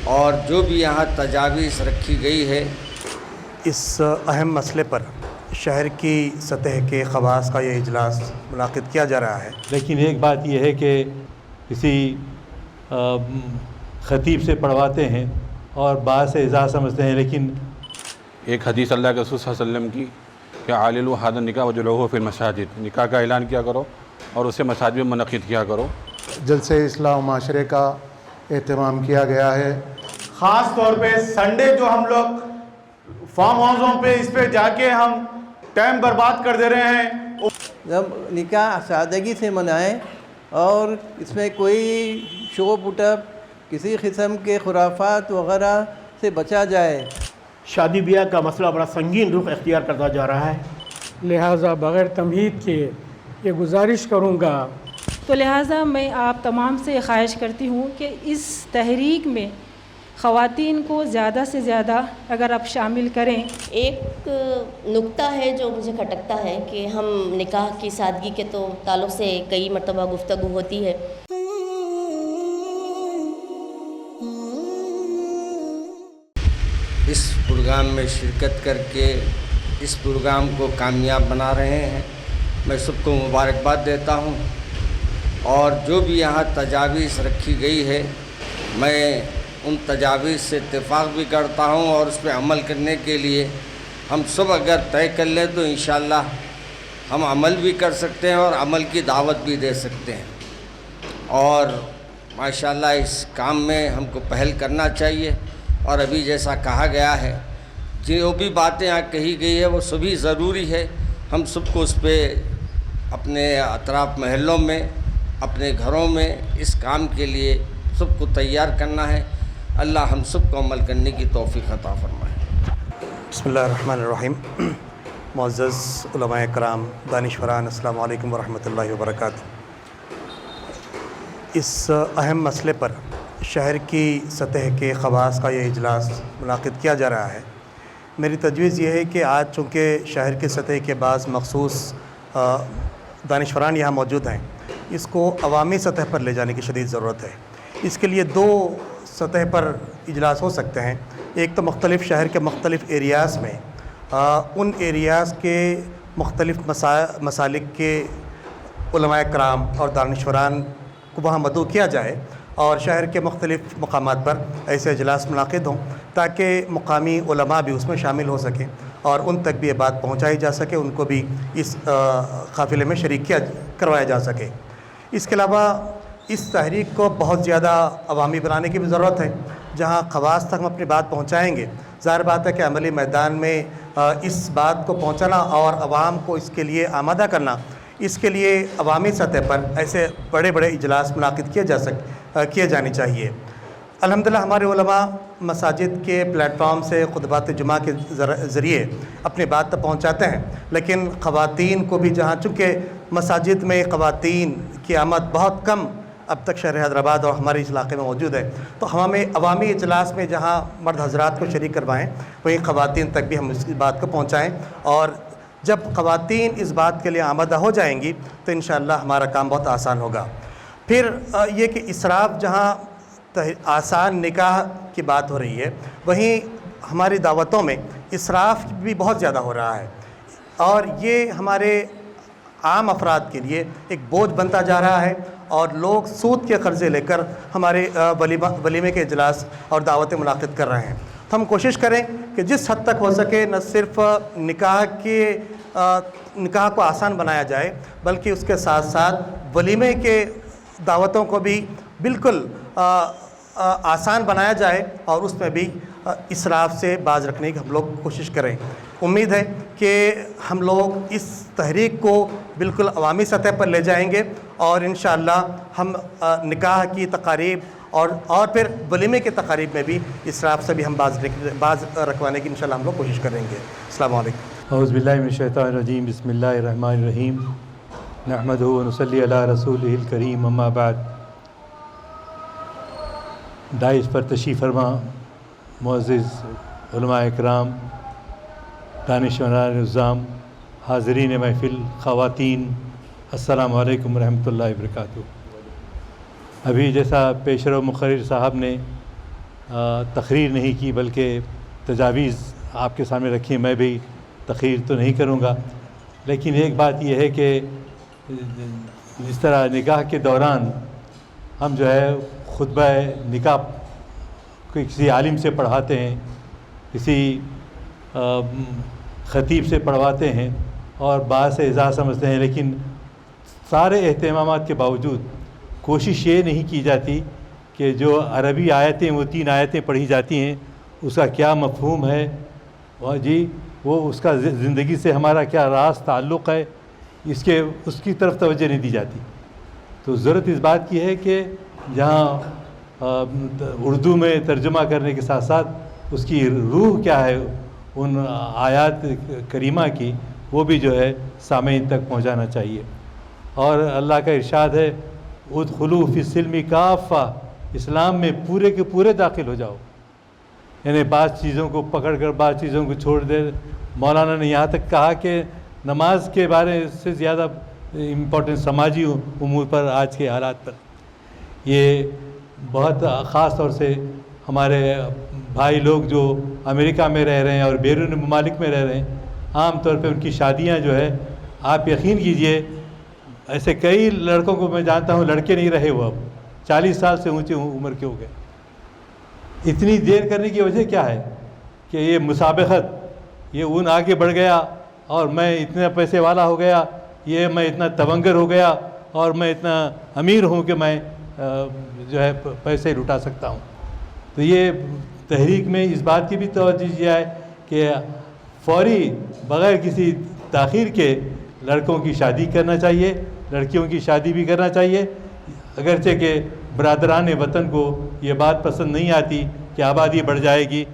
اور جو بھی یہاں تجاویز رکھی گئی ہے اس اہم مسئلے پر شہر کی سطح کے خواص کا یہ اجلاس منعقد کیا جا رہا ہے۔ لیکن ایک بات یہ ہے کہ کسی خطیب سے پڑھواتے ہیں اور بعض سے اعزاز سمجھتے ہیں، لیکن ایک حدیث اللہ کے رسول صلی اللہ علیہ وسلم کی کہ عاللوا ھذا النکاح وجلوہ فی المساجد، نکاح کا اعلان کیا کرو اور اسے مساجد میں منعقد کیا کرو۔ جلسے اصلاح و معاشرے کا اہتمام کیا گیا ہے۔ خاص طور پہ سنڈے جو ہم لوگ فارم ہاؤسوں پہ اس پہ جا کے ہم ٹائم برباد کر دے رہے ہیں۔ جب نکاح سادگی سے منائیں اور اس میں کوئی شو پٹ اپ کسی قسم کے خرافات وغیرہ سے بچا جائے۔ شادی بیاہ کا مسئلہ بڑا سنگین رخ اختیار کرتا جا رہا ہے، لہٰذا بغیر تمہید کے یہ گزارش کروں گا تو لہٰذا میں آپ تمام سے خواہش کرتی ہوں کہ اس تحریک میں خواتین کو زیادہ سے زیادہ اگر آپ شامل کریں۔ ایک نکتہ ہے جو مجھے کھٹکتا ہے کہ ہم نکاح کی سادگی کے تو تعلق سے کئی مرتبہ گفتگو ہوتی ہے۔ اس پروگرام میں شرکت کر کے اس پروگرام کو کامیاب بنا رہے ہیں، میں سب کو مبارکباد دیتا ہوں، اور جو بھی یہاں تجاویز رکھی گئی ہے میں ان تجاویز سے اتفاق بھی کرتا ہوں، اور اس پہ عمل کرنے کے لیے ہم سب اگر طے کر لیں تو انشاءاللہ ہم عمل بھی کر سکتے ہیں اور عمل کی دعوت بھی دے سکتے ہیں۔ اور ماشاءاللہ اس کام میں ہم کو پہل کرنا چاہیے، اور ابھی جیسا کہا گیا ہے جو بھی باتیں یہاں کہی گئی ہے وہ سبھی ضروری ہے، ہم سب کو اس پہ اپنے اطراف محلوں میں اپنے گھروں میں اس کام کے لیے سب کو تیار کرنا ہے۔ اللہ ہم سب کو عمل کرنے کی توفیق عطا فرمائے۔ بسم اللہ الرحمن الرحیم۔ معزز علماء کرام، دانشوران، السلام علیکم ورحمۃ اللہ وبرکاتہ۔ اس اہم مسئلے پر شہر کی سطح کے خواص کا یہ اجلاس منعقد کیا جا رہا ہے۔ میری تجویز یہ ہے کہ آج چونکہ شہر کی سطح کے بعض مخصوص دانشوران یہاں موجود ہیں، اس کو عوامی سطح پر لے جانے کی شدید ضرورت ہے۔ اس کے لیے دو سطح پر اجلاس ہو سکتے ہیں۔ ایک تو مختلف شہر کے مختلف ایریاز میں ان ایریاز کے مختلف مسالک کے علماء کرام اور دانشوران کو وہاں مدعو کیا جائے، اور شہر کے مختلف مقامات پر ایسے اجلاس منعقد ہوں تاکہ مقامی علماء بھی اس میں شامل ہو سکیں اور ان تک بھی یہ بات پہنچائی جا سکے، ان کو بھی اس قافلے میں شریک کروایا جا سکے۔ اس کے علاوہ اس تحریک کو بہت زیادہ عوامی بنانے کی بھی ضرورت ہے۔ جہاں خواص تک ہم اپنی بات پہنچائیں گے، ظاہر بات ہے کہ عملی میدان میں اس بات کو پہنچانا اور عوام کو اس کے لیے آمادہ کرنا، اس کے لیے عوامی سطح پر ایسے بڑے بڑے اجلاس منعقد کیے جانے چاہیے۔ الحمدللہ ہمارے علماء مساجد کے پلیٹ فارم سے خطبات جمعہ کے ذریعے اپنی بات تک پہنچاتے ہیں، لیکن خواتین کو بھی جہاں چونکہ مساجد میں خواتین کی آمد بہت کم اب تک شہر حیدرآباد اور ہمارے اس علاقے میں موجود ہے، تو ہمیں عوامی اجلاس میں جہاں مرد حضرات کو شریک کروائیں وہیں خواتین تک بھی ہم اس بات کو پہنچائیں، اور جب خواتین اس بات کے لیے آمادہ ہو جائیں گی تو انشاءاللہ ہمارا کام بہت آسان ہوگا۔ پھر یہ کہ اسراف جہاں آسان نکاح کی بات ہو رہی ہے، وہیں ہماری دعوتوں میں اسراف بھی بہت زیادہ ہو رہا ہے، اور یہ ہمارے عام افراد کے لیے ایک بوجھ بنتا جا رہا ہے، اور لوگ سود کے قرضے لے کر ہمارے ولیمے کے اجلاس اور دعوتیں منعقد کر رہے ہیں۔ تو ہم کوشش کریں کہ جس حد تک ہو سکے نہ صرف نکاح کو آسان بنایا جائے، بلکہ اس کے ساتھ ساتھ ولیمے کے دعوتوں کو بھی بالکل آسان بنایا جائے، اور اس میں بھی اسراف سے باز رکھنے کی ہم لوگ کوشش کریں۔ امید ہے کہ ہم لوگ اس تحریک کو بالکل عوامی سطح پر لے جائیں گے، اور انشاءاللہ ہم نکاح کی تقاریب اور پھر ولیمے کے تقاریب میں بھی اسراف سے بھی ہم باز رکھوانے کی انشاءاللہ ہم لوگ کوشش کریں گے۔ السلام علیکم۔ اعوذ باللہ من الشیطان الرجیم، بسم اللہ الرحمن الرحیم، نحمدہ ونصلی علی رسولہ الکریم، اما بعد۔ داعش پر تشریف فرما معزز علماء اکرام، دانشوران نظام، حاضرین محفل، خواتین، السلام علیکم ورحمۃ اللہ وبرکاتہ۔ ابھی جیسا پیشرو مقرر صاحب نے تقریر نہیں کی بلکہ تجاویز آپ کے سامنے رکھی. میں بھی تقریر تو نہیں کروں گا، لیکن ایک بات یہ ہے کہ جس طرح نکاح کے دوران ہم جو ہے خطبہ نکاح کسی عالم سے پڑھاتے ہیں، کسی خطیب سے پڑھواتے ہیں اور بعض سے اعزاز سمجھتے ہیں، لیکن سارے اہتمامات کے باوجود کوشش یہ نہیں کی جاتی کہ جو عربی آیتیں وہ 3 آیتیں پڑھی جاتی ہیں اس کا کیا مفہوم ہے، اور جی وہ اس کا زندگی سے ہمارا کیا راز تعلق ہے، اس کی طرف توجہ نہیں دی جاتی. تو ضرورت اس بات کی ہے کہ جہاں اردو میں ترجمہ کرنے کے ساتھ ساتھ اس کی روح کیا ہے ان آیات کریمہ کی، وہ بھی جو ہے سامعین تک پہنچانا چاہیے. اور اللہ کا ارشاد ہے ادخلوا فی السلم کافہ، اسلام میں پورے کے پورے داخل ہو جاؤ. یعنی بعض چیزوں کو پکڑ کر بعض چیزوں کو چھوڑ دے. مولانا نے یہاں تک کہا کہ نماز کے بارے سے زیادہ امپورٹنٹ سماجی امور پر آج کے حالات پر. یہ بہت خاص طور سے ہمارے بھائی لوگ جو امریکہ میں رہ رہے ہیں اور بیرون ممالک میں رہ رہے ہیں، عام طور پہ ان کی شادیاں جو ہے، آپ یقین کیجئے ایسے کئی لڑکوں کو میں جانتا ہوں لڑکے نہیں رہے، وہ اب 40 سال سے اونچی عمر کے ہو گئے. اتنی دیر کرنے کی وجہ کیا ہے کہ یہ مسابقت، یہ ان آگے بڑھ گیا اور میں اتنا پیسے والا ہو گیا، یہ میں اتنا تونگر ہو گیا اور میں اتنا امیر ہوں کہ میں جو ہے پیسے لٹا سکتا ہوں. تو یہ تحریک میں اس بات کی بھی توجہ دی جائے کہ فوری بغیر کسی تاخیر کے لڑکوں کی شادی کرنا چاہیے، لڑکیوں کی شادی بھی کرنا چاہیے. اگرچہ کہ برادران وطن کو یہ بات پسند نہیں آتی کہ آبادی بڑھ جائے گی،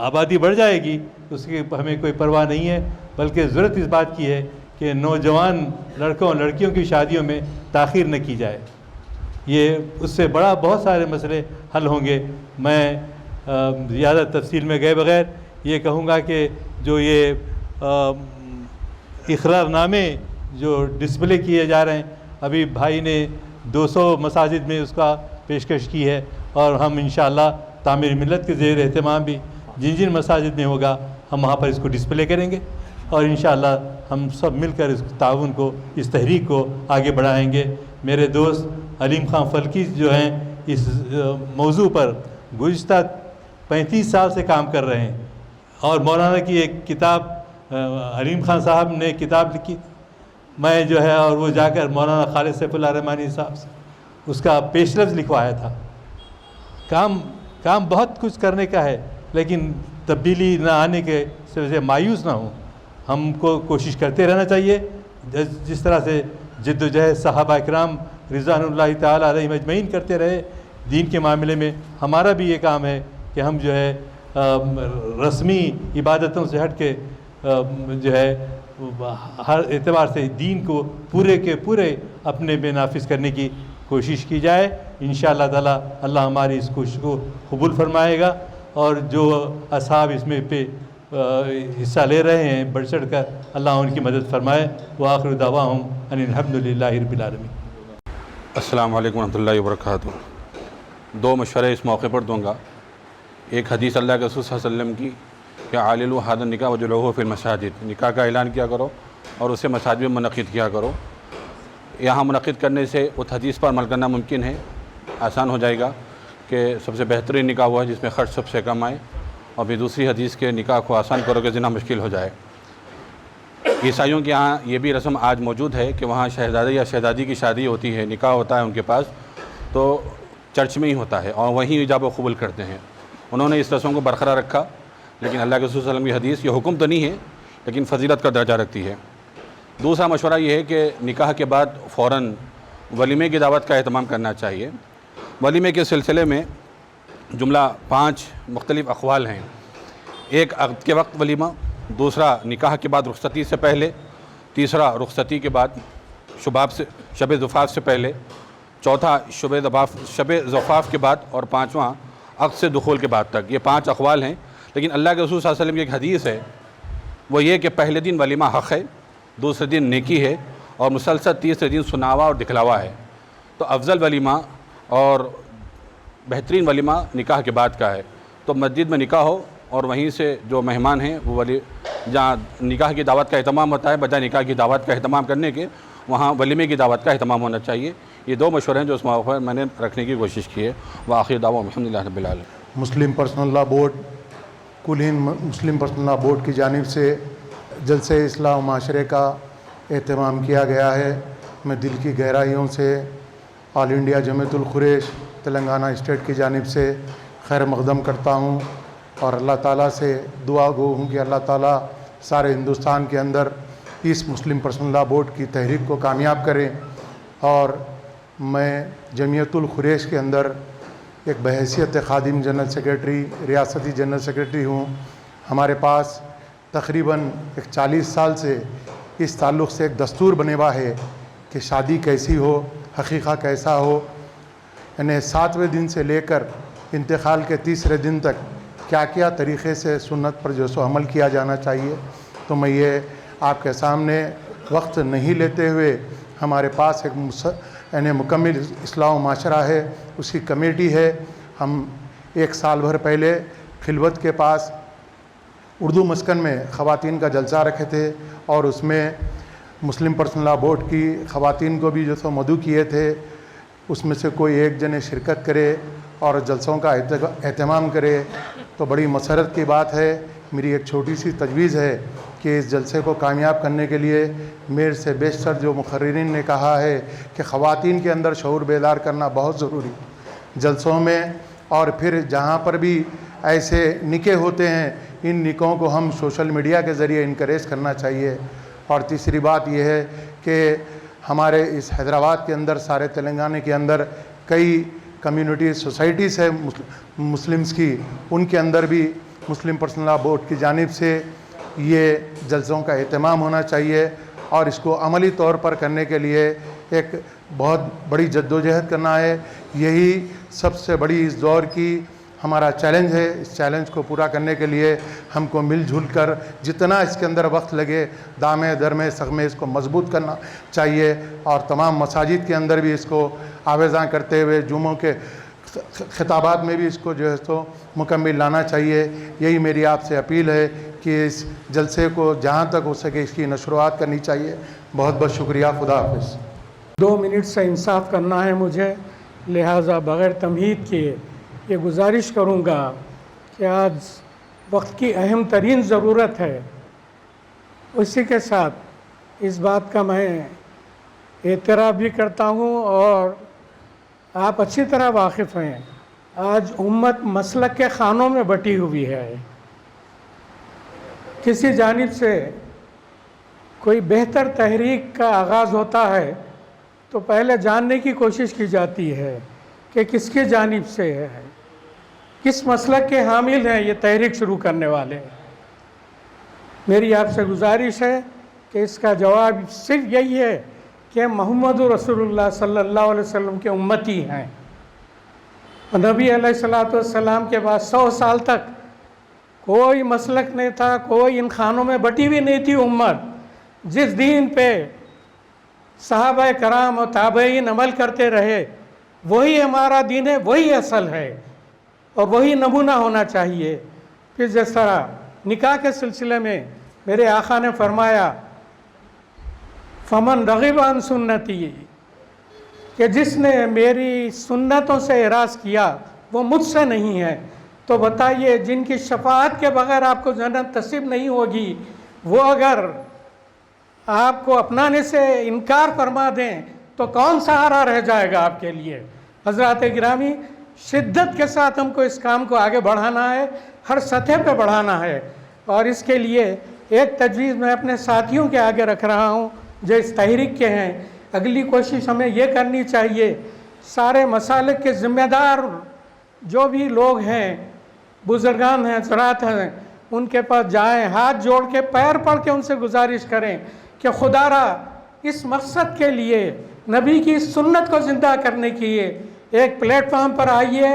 آبادی بڑھ جائے گی اس کی ہمیں کوئی پرواہ نہیں ہے، بلکہ ضرورت اس بات کی ہے کہ نوجوان لڑکوں لڑکیوں کی شادیوں میں تاخیر نہ کی جائے. یہ اس سے بہت سارے مسئلے حل ہوں گے. میں زیادہ تفصیل میں گئے بغیر یہ کہوں گا کہ جو یہ اقرار نامے جو ڈسپلے کیے جا رہے ہیں، ابھی بھائی نے 200 مساجد میں اس کا پیشکش کی ہے، اور ہم انشاءاللہ تعمیر ملت کے زیر اہتمام بھی جن جن مساجد میں ہوگا ہم وہاں پر اس کو ڈسپلے کریں گے، اور انشاءاللہ ہم سب مل کر اس تعاون کو، اس تحریک کو آگے بڑھائیں گے. میرے دوست علیم خان فلکی جو ہیں اس موضوع پر گزشتہ 35 سال سے کام کر رہے ہیں، اور مولانا کی ایک کتاب علیم خان صاحب نے کتاب لکھی، میں جو ہے اور وہ جا کر مولانا خالد سیف اللہ رحمانی صاحب سے اس کا پیش لفظ لکھوایا تھا. کام بہت کچھ کرنے کا ہے، لیکن تبدیلی نہ آنے کے سے مایوس نہ ہوں. ہم کو کوشش کرتے رہنا چاہیے، جس طرح سے جد و جہد صحابہ اکرام رضوان اللہ تعالی علیہم اجمعین کرتے رہے. دین کے معاملے میں ہمارا بھی یہ کام ہے کہ ہم جو ہے رسمی عبادتوں سے ہٹ کے جو ہے ہر اعتبار سے دین کو پورے کے پورے اپنے میں نافذ کرنے کی کوشش کی جائے. انشاءاللہ تعالی اللہ ہماری اس کوشش کو قبول فرمائے گا، اور جو اصحاب اس میں پہ حصہ لے رہے ہیں بڑھ چڑھ کر، اللہ ان کی مدد فرمائے. وآخر دعواہم ان الحمدللہ رب العالمین. السلام علیکم ورحمۃ اللہ وبرکاتہ. 2 مشورے اس موقع پر دوں گا. ایک حدیث اللہ کے رسول صلی اللہ علیہ وسلم کی کہ عاللوا ھذا النکاح وجعلوہ فی المساجد، نکاح کا اعلان کیا کرو اور اسے مساجد میں منعقد کیا کرو. یہاں منعقد کرنے سے اس حدیث پر عمل کرنا ممکن ہے، آسان ہو جائے گا کہ سب سے بہترین نکاح ہوا ہے جس میں خرچ سب سے کم آئے، اور پھر دوسری حدیث کے نکاح کو آسان کرو کہ زنا مشکل ہو جائے. عیسائیوں کے یہاں یہ بھی رسم آج موجود ہے کہ وہاں شہزادے یا شہزادی کی شادی ہوتی ہے، نکاح ہوتا ہے ان کے پاس، تو چرچ میں ہی ہوتا ہے اور وہیں ایجاب و قبول کرتے ہیں. انہوں نے اس رسم کو برقرار رکھا، لیکن اللہ کے رسول صلی اللہ علیہ وسلم کی حدیث یہ حکم تو نہیں ہے لیکن فضیلت کا درجہ رکھتی ہے. دوسرا مشورہ یہ ہے کہ نکاح کے بعد فوراً ولیمے کی دعوت کا اہتمام کرنا چاہیے. ولیمے کے سلسلے میں جملہ 5 مختلف اقوال ہیں. ایک عقد کے وقت ولیمہ، دوسرا نکاح کے بعد رخصتی سے پہلے، تیسرا رخصتی کے بعد شب زفاف سے پہلے، چوتھا شب زفاف کے بعد، اور پانچواں عقد سے دخول کے بعد تک. یہ 5 اقوال ہیں. لیکن اللہ کے رسول صلی اللہ علیہ وسلم کی ایک حدیث ہے، وہ یہ کہ پہلے دن ولیمہ حق ہے، دوسرے دن نیکی ہے، اور مسلسل تیسرے دن سناوا اور دکھلاوا ہے. تو افضل ولیمہ اور بہترین ولیمہ نکاح کے بعد کا ہے. تو مسجد میں نکاح ہو اور وہیں سے جو مہمان ہیں وہ جہاں نکاح کی دعوت کا اہتمام ہوتا ہے بجائے نکاح کی دعوت کا اہتمام کرنے کے وہاں ولیمے کی دعوت کا اہتمام ہونا چاہیے. یہ 2 مشورے ہیں جو اس موقع پر میں نے رکھنے کی کوشش کی ہے. وآخر دعوانا الحمدللہ رب العالمین. مسلم پرسنل لا بورڈ کل ہند مسلم پرسنل لا بورڈ کی جانب سے جلسہ اصلاح و معاشرے کا اہتمام کیا گیا ہے. میں دل کی گہرائیوں سے آل انڈیا جمعیت القریش تلنگانہ اسٹیٹ کی جانب سے خیر مقدم کرتا ہوں اور اللہ تعالیٰ سے دعا گو ہوں کہ اللہ تعالیٰ سارے ہندوستان کے اندر اس مسلم پرسنل لا بورڈ کی تحریک کو کامیاب کریں. اور میں جمعیت القریش کے اندر ایک بحیثیت خادم جنرل سیکریٹری ریاستی جنرل سیکریٹری ہوں. ہمارے پاس تقریباً 40 سال سے اس تعلق سے ایک دستور بنے ہوا ہے کہ شادی کیسی ہو، حقیقہ کیسا ہو، یعنی 7ویں دن سے لے کر انتقال کے 3رے دن تک کیا کیا طریقے سے سنت پر جو سو عمل کیا جانا چاہیے. تو میں یہ آپ کے سامنے وقت نہیں لیتے ہوئے ہمارے پاس ایک یعنی مکمل اصلاح و معاشرہ ہے، اس کی کمیٹی ہے. ہم 1 سال بھر پہلے خلوت کے پاس اردو مسکن میں خواتین کا جلسہ رکھے تھے اور اس میں مسلم پرسنل لا بورڈ کی خواتین کو بھی جو سو مدعو کیے تھے. اس میں سے کوئی ایک جنے شرکت کرے اور جلسوں کا اہتمام کرے تو بڑی مسرت کی بات ہے. میری ایک چھوٹی سی تجویز ہے کہ اس جلسے کو کامیاب کرنے کے لیے میرے سے بیشتر جو مقررین نے کہا ہے کہ خواتین کے اندر شعور بیدار کرنا بہت ضروری جلسوں میں. اور پھر جہاں پر بھی ایسے نکاح ہوتے ہیں ان نکاحوں کو ہم سوشل میڈیا کے ذریعے انکریج کرنا چاہیے. اور تیسری بات یہ ہے کہ ہمارے اس حیدرآباد کے اندر سارے تلنگانہ کے اندر کئی کمیونٹی سوسائٹیز ہے مسلمس کی، ان کے اندر بھی مسلم پرسنل لا بورڈ کی جانب سے یہ جلسوں کا اہتمام ہونا چاہیے اور اس کو عملی طور پر کرنے کے لیے ایک بہت بڑی جدوجہد کرنا ہے. یہی سب سے بڑی اس دور کی ہمارا چیلنج ہے. اس چیلنج کو پورا کرنے کے لیے ہم کو مل جل کر جتنا اس کے اندر وقت لگے دامے درمے سغمے اس کو مضبوط کرنا چاہیے اور تمام مساجد کے اندر بھی اس کو آویزاں کرتے ہوئے جمعوں کے خطابات میں بھی اس کو جو ہے تو مکمل لانا چاہیے. یہی میری آپ سے اپیل ہے کہ اس جلسے کو جہاں تک ہو سکے اس کی نشروات کرنی چاہیے. بہت بہت شکریہ. خدا حافظ. 2 منٹ سے انصاف کرنا ہے مجھے، لہٰذا بغیر تمہید کیے یہ گزارش کروں گا کہ آج وقت کی اہم ترین ضرورت ہے. اسی کے ساتھ اس بات کا میں اعتراف بھی کرتا ہوں اور آپ اچھی طرح واقف ہیں، آج امت مسلک کے خانوں میں بٹی ہوئی ہے. کسی جانب سے کوئی بہتر تحریک کا آغاز ہوتا ہے تو پہلے جاننے کی کوشش کی جاتی ہے کہ کس کی جانب سے ہے، کس مسلک کے حامل ہیں یہ تحریک شروع کرنے والے. میری آپ سے گزارش ہے کہ اس کا جواب صرف یہی ہے کہ محمد رسول اللہ صلی اللہ علیہ وسلم کے امتی ہیں. نبی علیہ السلام کے بعد 100 سال تک کوئی مسلک نہیں تھا، کوئی ان خانوں میں بٹی ہوئی نہیں تھی امت. جس دین پہ صحابہ کرام اور تابعین عمل کرتے رہے وہی ہمارا دین ہے، وہی اصل ہے اور وہی نمونہ ہونا چاہیے. پھر جس طرح نکاح کے سلسلے میں میرے آقا نے فرمایا فمن رغب عن سنتی، کہ جس نے میری سنتوں سے اعراض کیا وہ مجھ سے نہیں ہے. تو بتائیے جن کی شفاعت کے بغیر آپ کو جنت نصیب نہیں ہوگی وہ اگر آپ کو اپنانے سے انکار فرما دیں تو کون سہارا رہ جائے گا آپ کے لیے. حضرات گرامی، شدت کے ساتھ ہم کو اس کام کو آگے بڑھانا ہے، ہر سطح پہ بڑھانا ہے. اور اس کے لیے ایک تجویز میں اپنے ساتھیوں کے آگے رکھ رہا ہوں جو اس تحریک کے ہیں. اگلی کوشش ہمیں یہ کرنی چاہیے، سارے مسالک کے ذمہ دار جو بھی لوگ ہیں، بزرگان ہیں، حضرات ہیں، ان کے پاس جائیں، ہاتھ جوڑ کے پیر پڑھ کے ان سے گزارش کریں کہ خدا را اس مقصد کے لیے نبی کی سنت کو زندہ کرنے کے لیے ایک پلیٹ فارم پر آئیے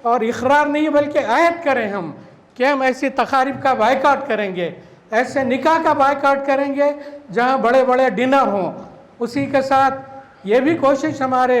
اور اقرار نہیں بلکہ عہد کریں ہم کہ ہم ایسی تقاریب کا بائیکاٹ کریں گے، ایسے نکاح کا بائیکاٹ کریں گے جہاں بڑے بڑے ڈنر ہوں. اسی کے ساتھ یہ بھی کوشش ہمارے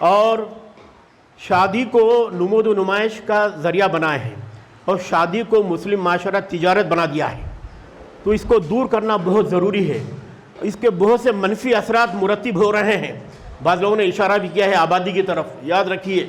اور شادی کو نمود و نمائش کا ذریعہ بنائے ہیں اور شادی کو مسلم معاشرہ تجارت بنا دیا ہے، تو اس کو دور کرنا بہت ضروری ہے۔ اس کے بہت سے منفی اثرات مرتب ہو رہے ہیں۔ بعض لوگوں نے اشارہ بھی کیا ہے آبادی کی طرف۔ یاد رکھیے،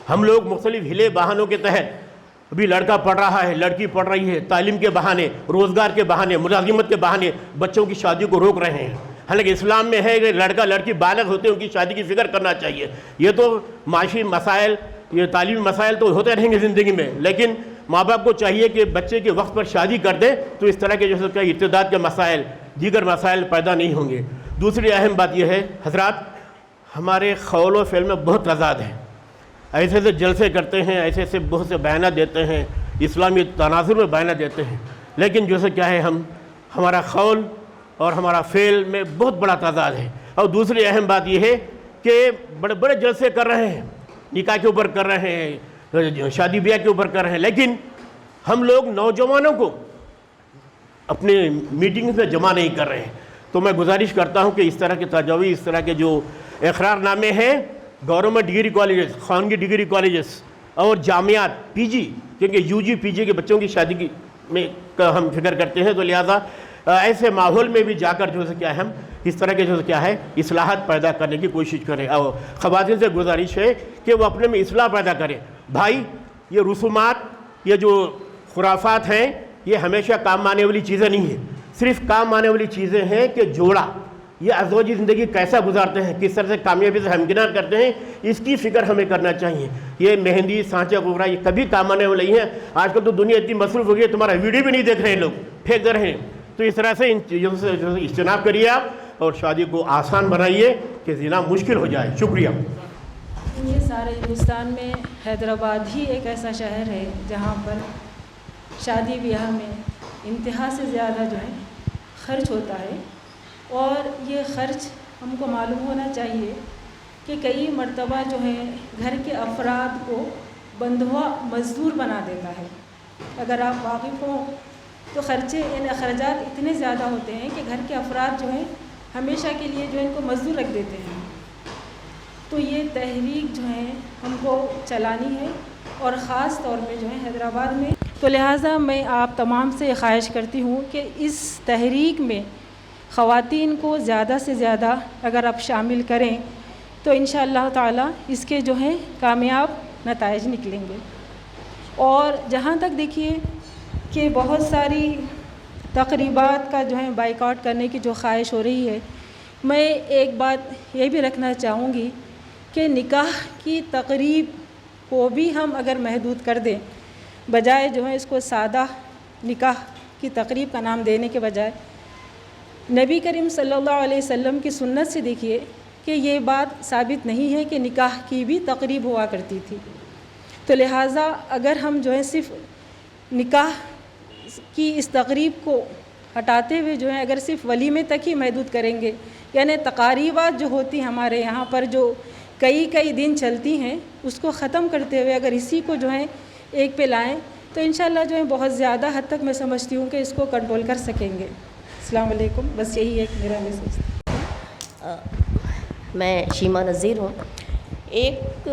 ہم لوگ مختلف ہلے بہانوں کے تحت، ابھی لڑکا پڑھ رہا ہے، لڑکی پڑھ رہی ہے، تعلیم کے بہانے، روزگار کے بہانے، ملازمت کے بہانے بچوں کی شادی کو روک رہے ہیں، حالانکہ اسلام میں ہے کہ لڑکا لڑکی بالغ ہوتے ہیں ان کی شادی کی فکر کرنا چاہیے۔ یہ تو معاشی مسائل، یہ تعلیمی مسائل تو ہوتے رہیں گے زندگی میں، لیکن ماں باپ کو چاہیے کہ بچے کے وقت پر شادی کر دیں تو اس طرح کے جو ہے ارتداد کے مسائل، دیگر مسائل پیدا نہیں ہوں گے۔ دوسری اہم بات یہ ہے حضرات، ہمارے قول و فعل میں بہت تضاد ہے۔ ایسے سے جلسے کرتے ہیں، ایسے سے بہت سے بیانات دیتے ہیں، اسلامی تناظر میں بیانات دیتے ہیں، لیکن جو سے کیا ہے ہمارا قول اور ہمارا فعل میں بہت بڑا تضاد ہے۔ اور دوسری اہم بات یہ ہے کہ بڑے بڑے جلسے کر رہے ہیں، نکاح کے اوپر کر رہے ہیں، شادی بیاہ کے اوپر کر رہے ہیں، لیکن ہم لوگ نوجوانوں کو اپنے میٹنگ میں جمع نہیں کر رہے ہیں۔ تو میں گزارش کرتا ہوں کہ اس طرح کے تجاویز، اس طرح کے جو اقرار نامے ہیں گورنمنٹ ڈگری کالجز، خانگی ڈگری کالجز اور جامعات، پی جی، کیونکہ یو جی پی جی کے بچوں کی شادی میں ہم فکر کرتے ہیں، تو لہٰذا ایسے ماحول میں بھی جا کر جو ہے کیا ہے ہم اس طرح کے جو کیا ہے اصلاحات پیدا کرنے کی کوشش کریں۔ اور خواتین سے گزارش ہے کہ وہ اپنے میں اصلاح پیدا کریں۔ بھائی، یہ رسومات، یہ جو خرافات ہیں، یہ ہمیشہ کام آنے والی چیزیں نہیں ہیں۔ صرف کام آنے والی چیزیں ہیں کہ جوڑا یہ ازواجی زندگی کیسا گزارتے ہیں، کس طرح سے کامیابی سے ہمکنار کرتے ہیں، اس کی فکر ہمیں کرنا چاہیے۔ یہ مہندی، سانچہ گھبرا، یہ کبھی کام آنے والی ہیں۔ آج کل تو دنیا اتنی مصروف ہو گئی ہے، تمہارا ویڈیو بھی نہیں دیکھ رہے ہیں لوگ، پھینک دے رہے ہیں۔ تو اس طرح سے ان چیزوں سے اجتناب کریے آپ اور شادی کو آسان بنائیے کہ زنا مشکل ہو جائے۔ شکریہ۔ یہ سارے ہندوستان میں حیدرآباد ہی ایک ایسا شہر ہے جہاں پر شادی بیاہ میں انتہا سے زیادہ جو ہے خرچ ہوتا ہے، اور یہ خرچ ہم کو معلوم ہونا چاہیے کہ کئی مرتبہ جو ہے گھر کے افراد کو بندھوا مزدور بنا دیتا ہے۔ اگر آپ واقف ہوں تو خرچے، یعنی اخراجات اتنے زیادہ ہوتے ہیں کہ گھر کے افراد جو ہیں ہمیشہ کے لیے جو ان کو مزدور رکھ دیتے ہیں۔ تو یہ تحریک جو ہے ہم کو چلانی ہے، اور خاص طور پہ جو ہے حیدرآباد میں۔ تو لہٰذا میں آپ تمام سے خواہش کرتی ہوں کہ اس تحریک میں خواتین کو زیادہ سے زیادہ اگر آپ شامل کریں تو انشاءاللہ تعالی اس کے جو ہیں کامیاب نتائج نکلیں گے۔ اور جہاں تک دیکھیے کہ بہت ساری تقریبات کا جو ہے بائیکاٹ کرنے کی جو خواہش ہو رہی ہے، میں ایک بات یہ بھی رکھنا چاہوں گی کہ نکاح کی تقریب کو بھی ہم اگر محدود کر دیں، بجائے جو ہے اس کو سادہ نکاح کی تقریب کا نام دینے کے بجائے، نبی کریم صلی اللہ علیہ وسلم کی سنت سے دیکھیے کہ یہ بات ثابت نہیں ہے کہ نکاح کی بھی تقریب ہوا کرتی تھی۔ تو لہٰذا اگر ہم جو ہے صرف نکاح کی اس تقریب کو ہٹاتے ہوئے جو ہے اگر صرف ولیمے تک ہی محدود کریں گے، یعنی تقاریبات جو ہوتی ہیں ہمارے یہاں پر جو کئی دن چلتی ہیں، اس کو ختم کرتے ہوئے اگر اسی کو جو ہے ایک پہ لائیں تو انشاءاللہ جو ہے بہت زیادہ حد تک میں سمجھتی ہوں کہ اس کو کنٹرول کر سکیں گے۔ السلام علیکم۔ بس یہی ایک میرا میسیج۔ میں شیما نذیر ہوں۔ ایک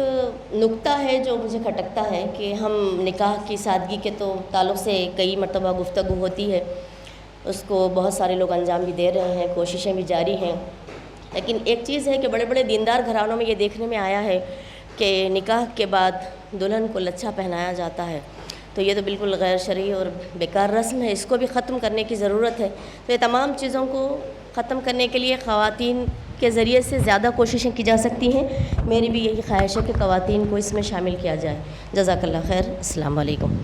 نکتہ ہے جو مجھے کھٹکتا ہے کہ ہم نکاح کی سادگی کے تو تعلق سے کئی مرتبہ گفتگو ہوتی ہے، اس کو بہت سارے لوگ انجام بھی دے رہے ہیں، کوششیں بھی جاری ہیں، لیکن ایک چیز ہے کہ بڑے بڑے دیندار گھرانوں میں یہ دیکھنے میں آیا ہے کہ نکاح کے بعد دلہن کو لچھا پہنایا جاتا ہے، تو یہ تو بالکل غیر شرعی اور بیکار رسم ہے، اس کو بھی ختم کرنے کی ضرورت ہے۔ تو یہ تمام چیزوں کو ختم کرنے کے لیے خواتین کے ذریعے سے زیادہ کوششیں کی جا سکتی ہیں۔ میری بھی یہی خواہش ہے کہ خواتین کو اس میں شامل کیا جائے۔ جزاک اللہ خیر۔ السلام علیکم۔